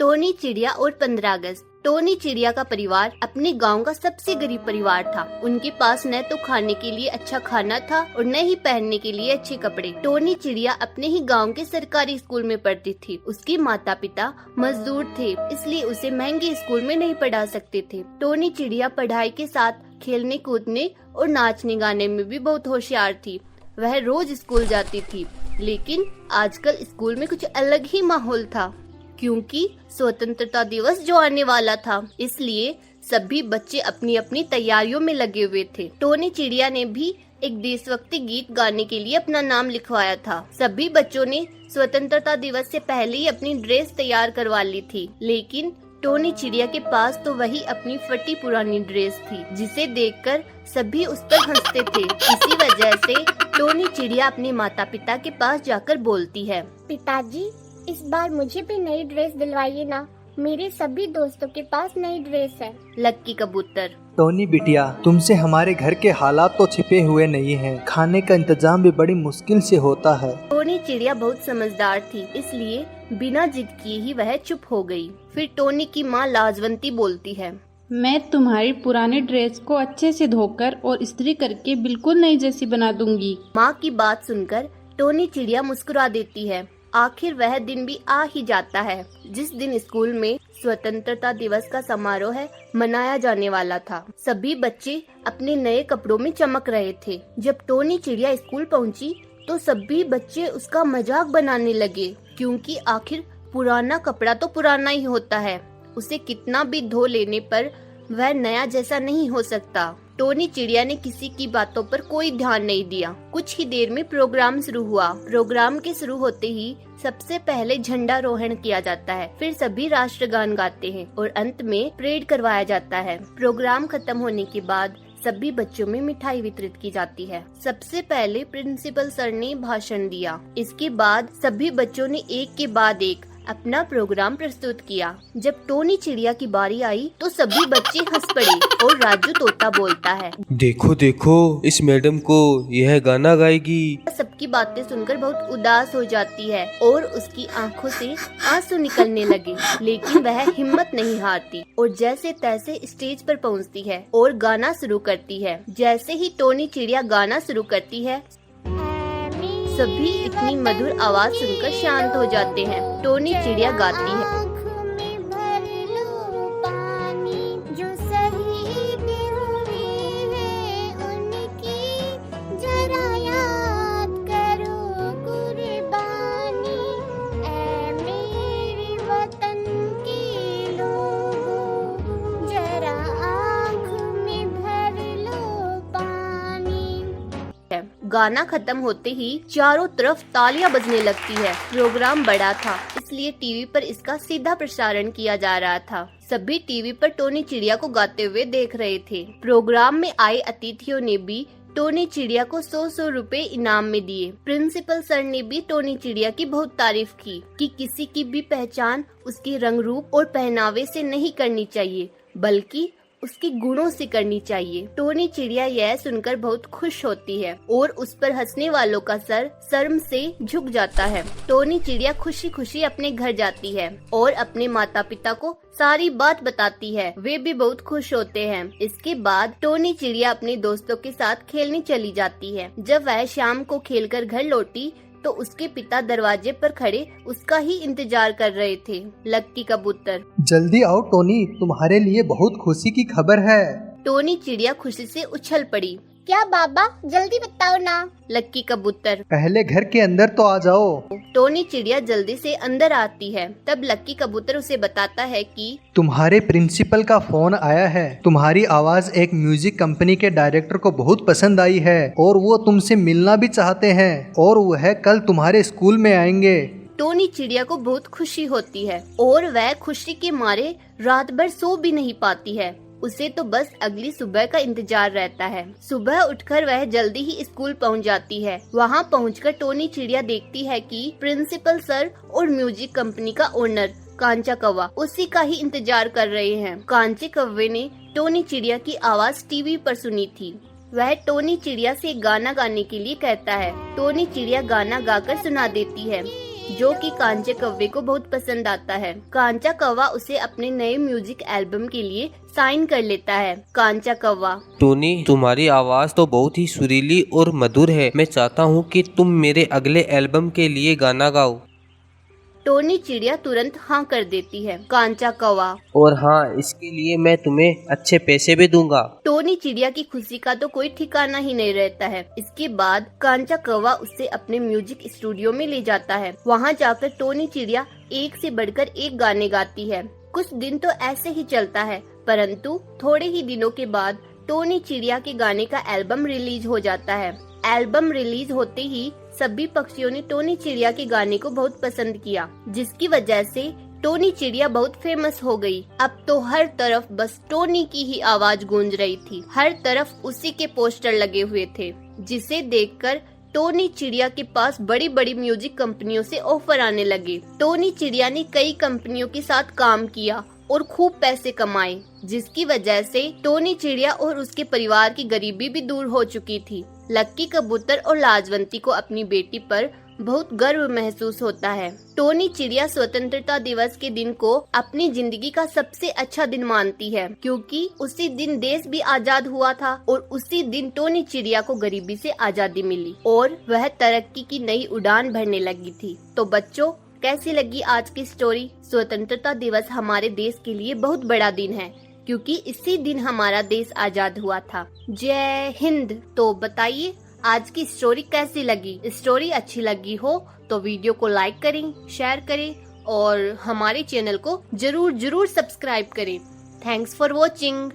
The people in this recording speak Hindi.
टोनी चिड़िया और 15 अगस्त। टोनी चिड़िया का परिवार अपने गांव का सबसे गरीब परिवार था। उनके पास न तो खाने के लिए अच्छा खाना था और न ही पहनने के लिए अच्छे कपड़े। टोनी चिड़िया अपने ही गांव के सरकारी स्कूल में पढ़ती थी। उसके माता पिता मजदूर थे, इसलिए उसे महंगे स्कूल में नहीं पढ़ा सकते थे। टोनी चिड़िया पढ़ाई के साथ खेलने कूदने और नाचने गाने में भी बहुत होशियार थी। वह रोज स्कूल जाती थी, लेकिन आजकल स्कूल में कुछ अलग ही माहौल था, क्योंकि स्वतंत्रता दिवस जो आने वाला था, इसलिए सभी बच्चे अपनी अपनी तैयारियों में लगे हुए थे। टोनी चिड़िया ने भी एक देशभक्ति गीत गाने के लिए अपना नाम लिखवाया था। सभी बच्चों ने स्वतंत्रता दिवस से पहले ही अपनी ड्रेस तैयार करवा ली थी, लेकिन टोनी चिड़िया के पास तो वही अपनी फटी पुरानी ड्रेस थी, जिसे देखकर सभी उस पर हंसते थे। इसी वजह से टोनी चिड़िया अपने माता पिता के पास जाकर बोलती है, पिताजी, इस बार मुझे भी नई ड्रेस दिलवाइए ना। मेरे सभी दोस्तों के पास नई ड्रेस है। लक्की कबूतर। टोनी बिटिया, तुमसे हमारे घर के हालात तो छिपे हुए नहीं हैं। खाने का इंतजाम भी बड़ी मुश्किल से होता है। टोनी चिड़िया बहुत समझदार थी, इसलिए बिना जिद किए ही वह चुप हो गई। फिर टोनी की माँ लाजवंती बोलती है, मैं तुम्हारी पुरानी ड्रेस को अच्छे से धोकर और इस्त्री करके बिल्कुल नई जैसी बना दूंगी। माँ की बात सुनकर टोनी चिड़िया मुस्कुरा देती है। आखिर वह दिन भी आ ही जाता है जिस दिन स्कूल में स्वतंत्रता दिवस का समारोह मनाया जाने वाला था। सभी बच्चे अपने नए कपड़ों में चमक रहे थे। जब टोनी चिड़िया स्कूल पहुंची तो सभी बच्चे उसका मजाक बनाने लगे, क्योंकि आखिर पुराना कपड़ा तो पुराना ही होता है, उसे कितना भी धो लेने पर वह नया जैसा नहीं हो सकता। टोनी चिड़िया ने किसी की बातों पर कोई ध्यान नहीं दिया। कुछ ही देर में प्रोग्राम शुरू हुआ। प्रोग्राम के शुरू होते ही सबसे पहले झंडारोहण किया जाता है, फिर सभी राष्ट्रगान गाते हैं और अंत में परेड करवाया जाता है। प्रोग्राम खत्म होने के बाद सभी बच्चों में मिठाई वितरित की जाती है। सबसे पहले प्रिंसिपल सर ने भाषण दिया। इसके बाद सभी बच्चों ने एक के बाद एक अपना प्रोग्राम प्रस्तुत किया। जब टोनी चिड़िया की बारी आई तो सभी बच्चे हंस पड़े और राजू तोता बोलता है, देखो देखो, इस मैडम को यह गाना गाएगी। सबकी बातें सुनकर बहुत उदास हो जाती है और उसकी आंखों से आंसू निकलने लगे, लेकिन वह हिम्मत नहीं हारती और जैसे तैसे स्टेज पर पहुंचती है और गाना शुरू करती है। जैसे ही टोनी चिड़िया गाना शुरू करती है, सभी इतनी मधुर आवाज सुनकर शांत हो जाते हैं। टोनी चिड़िया गाती है, गाना खत्म होते ही चारों तरफ तालियां बजने लगती है। प्रोग्राम बड़ा था, इसलिए टीवी पर इसका सीधा प्रसारण किया जा रहा था। सभी टीवी पर टोनी चिड़िया को गाते हुए देख रहे थे। प्रोग्राम में आए अतिथियों ने भी टोनी चिड़िया को 100-100 रुपए इनाम में दिए। प्रिंसिपल सर ने भी टोनी चिड़िया की बहुत तारीफ की कि किसी की भी पहचान उसके रंग रूप और पहनावे से नहीं करनी चाहिए, बल्कि उसके गुणों से करनी चाहिए। टोनी चिड़िया यह सुनकर बहुत खुश होती है और उस पर हंसने वालों का सर शर्म से झुक जाता है। टोनी चिड़िया खुशी खुशी अपने घर जाती है और अपने माता पिता को सारी बात बताती है। वे भी बहुत खुश होते हैं। इसके बाद टोनी चिड़िया अपने दोस्तों के साथ खेलने चली जाती है। जब वह शाम को खेलकर घर लौटी तो उसके पिता दरवाजे पर खड़े उसका ही इंतजार कर रहे थे। लक्की कबूतर। जल्दी आओ टोनी, तुम्हारे लिए बहुत खुशी की खबर है। टोनी चिड़िया खुशी से उछल पड़ी। क्या बाबा, जल्दी बताओ ना। लक्की कबूतर। पहले घर के अंदर तो आ जाओ। टोनी चिड़िया जल्दी से अंदर आती है। तब लक्की कबूतर उसे बताता है कि तुम्हारे प्रिंसिपल का फोन आया है। तुम्हारी आवाज एक म्यूजिक कंपनी के डायरेक्टर को बहुत पसंद आई है और वो तुमसे मिलना भी चाहते हैं और वह कल तुम्हारे स्कूल में आएंगे। टोनी चिड़िया को बहुत खुशी होती है और वह खुशी के मारे रात भर सो भी नहीं पाती है। उसे तो बस अगली सुबह का इंतजार रहता है। सुबह उठकर वह जल्दी ही स्कूल पहुंच जाती है। वहां पहुंचकर टोनी चिड़िया देखती है कि प्रिंसिपल सर और म्यूजिक कंपनी का ओनर कांचा कौवा उसी का ही इंतजार कर रहे हैं। कांचे कौवे ने टोनी चिड़िया की आवाज टीवी पर सुनी थी। वह टोनी चिड़िया से गाना गाने के लिए कहता है। टोनी चिड़िया गाना गाकर सुना देती है। जो कि कांचे कौवे को बहुत पसंद आता है। कांचा कौवा उसे अपने नए म्यूजिक एल्बम के लिए साइन कर लेता है। कांचा कौवा: टोनी, तुम्हारी आवाज तो बहुत ही सुरीली और मधुर है। मैं चाहता हूँ कि तुम मेरे अगले एल्बम के लिए गाना गाओ। टोनी चिड़िया तुरंत हाँ कर देती है। कांचा कौवा: और हाँ, इसके लिए मैं तुम्हें अच्छे पैसे भी दूंगा। टोनी चिड़िया की खुशी का तो कोई ठिकाना ही नहीं रहता है। इसके बाद कांचा कौवा उसे अपने म्यूजिक स्टूडियो में ले जाता है। वहाँ जाकर टोनी चिड़िया एक से बढ़कर एक गाने गाती है। कुछ दिन तो ऐसे ही चलता है, परंतु थोड़े ही दिनों के बाद टोनी चिड़िया के गाने का एल्बम रिलीज हो जाता है। एल्बम रिलीज होते ही सभी पक्षियों ने टोनी चिड़िया के गाने को बहुत पसंद किया, जिसकी वजह से टोनी चिड़िया बहुत फेमस हो गई। अब तो हर तरफ बस टोनी की ही आवाज गूंज रही थी। हर तरफ उसी के पोस्टर लगे हुए थे, जिसे देखकर टोनी चिड़िया के पास बड़ी बड़ी म्यूजिक कंपनियों से ऑफर आने लगे। टोनी चिड़िया ने कई कंपनियों के साथ काम किया और खूब पैसे कमाए, जिसकी वजह से टोनी चिड़िया और उसके परिवार की गरीबी भी दूर हो चुकी थी। लक्की कबूतर और लाजवंती को अपनी बेटी पर बहुत गर्व महसूस होता है। टोनी चिड़िया स्वतंत्रता दिवस के दिन को अपनी जिंदगी का सबसे अच्छा दिन मानती है, क्योंकि उसी दिन देश भी आजाद हुआ था और उसी दिन टोनी चिड़िया को गरीबी से आजादी मिली और वह तरक्की की नई उड़ान भरने लगी थी। तो बच्चों, कैसी लगी आज की स्टोरी? स्वतंत्रता दिवस हमारे देश के लिए बहुत बड़ा दिन है, क्योंकि इसी दिन हमारा देश आजाद हुआ था। जय हिंद। तो बताइए आज की स्टोरी कैसी लगी? स्टोरी अच्छी लगी हो तो वीडियो को लाइक करें, शेयर करें और हमारे चैनल को जरूर सब्सक्राइब करें। Thanks for watching.